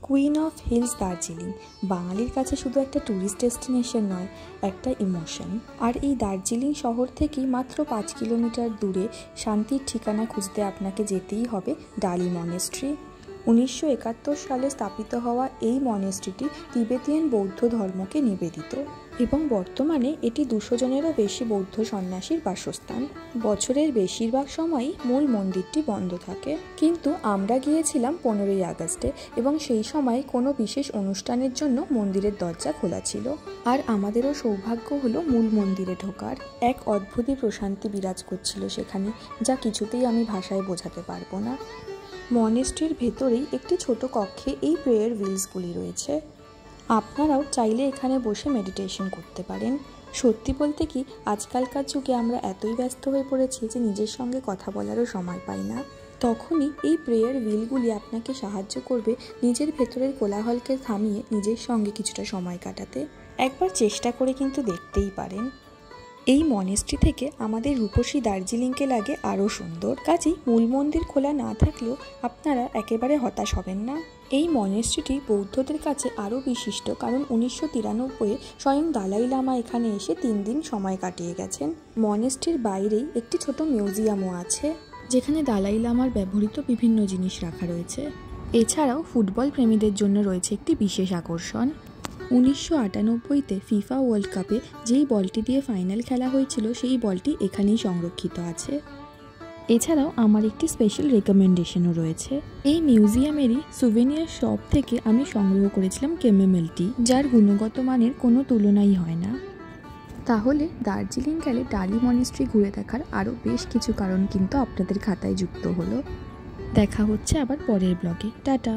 Queen of hills Darjeeling বাঙালির কাছে শুধু একটা ট্যুরিস্ট ডেস্টিনেশন নয়, একটা ইমোশন। আর এই দার্জিলিং শহর থেকেই মাত্র 5 কিলোমিটার দূরে শান্তির ঠিকানা খুঁজতে আপনাকে যেতেই হবে ডালি মনেস্ট্রি। 1971 সালে স্থাপিত হওয়া এই মনেস্ট্রিটি তিবেতিয়ান বৌদ্ধ ধর্মকে নিবেদিত এবং বর্তমানে এটি 200 জনেরও বেশি বৌদ্ধ সন্ন্যাসীর বাসস্থান। বছরের বেশিরভাগ সময়ই মূল মন্দিরটি বন্ধ থাকে, কিন্তু আমরা গিয়েছিলাম 15ই আগস্টে এবং সেই সময় কোনো বিশেষ অনুষ্ঠানের জন্য মন্দিরের দরজা খোলা ছিল। আর আমাদেরও সৌভাগ্য হলো মূল মন্দিরে ঢোকার। এক অদ্ভুতই প্রশান্তি বিরাজ করছিল সেখানে, যা কিছুতেই আমি ভাষায় বোঝাতে পারবো না। মনেস্ট্রির ভেতরেই একটি ছোট কক্ষে এই প্রেয়ার হুইলসগুলি রয়েছে। আপনারাও চাইলে এখানে বসে মেডিটেশন করতে পারেন। সত্যি বলতে কি, আজকালকার যুগে আমরা এতই ব্যস্ত হয়ে পড়েছি যে নিজের সঙ্গে কথা বলারও সময় পাই না। তখনই এই প্রেয়ার হুইলগুলি আপনাকে সাহায্য করবে নিজের ভেতরের কোলাহলকে থামিয়ে নিজের সঙ্গে কিছুটা সময় কাটাতে। একবার চেষ্টা করে কিন্তু দেখতেই পারেন। এই মনেস্ট্রি থেকে আমাদের রূপসী দার্জিলিংকে লাগে আরও সুন্দর। কাজেই মূল মন্দির খোলা না থাকলেও আপনারা একেবারে হতাশ হবেন না। এই মনেস্ট্রিটি বৌদ্ধদের কাছে আরও বিশিষ্ট, কারণ 1993-এ স্বয়ং দালাই লামা এখানে এসে 3 দিন সময় কাটিয়ে গেছেন। মনেস্ট্রির বাইরেই একটি ছোট মিউজিয়ামও আছে, যেখানে দালাই লামার ব্যবহৃত বিভিন্ন জিনিস রাখা রয়েছে। এছাড়াও ফুটবল প্রেমীদের জন্য রয়েছে একটি বিশেষ আকর্ষণ। 1998-তে ফিফা ওয়ার্ল্ড কাপে যেই বলটি দিয়ে ফাইনাল খেলা হয়েছিল, সেই বলটি এখানেই সংরক্ষিত আছে। এছাড়াও আমার একটি স্পেশাল রেকমেন্ডেশনও রয়েছে। এই মিউজিয়ামেরই সুভেনিয়ার শপ থেকে আমি সংগ্রহ করেছিলাম ক্যামেল টি, যার গুণগত মানের কোনো তুলনাই হয় না। তাহলে দার্জিলিং গেলে ডালি মনেস্ট্রি ঘুরে দেখার আরও বেশ কিছু কারণ কিন্তু আপনাদের খাতায় যুক্ত হলো। দেখা হচ্ছে আবার পরের ব্লগে। টাটা।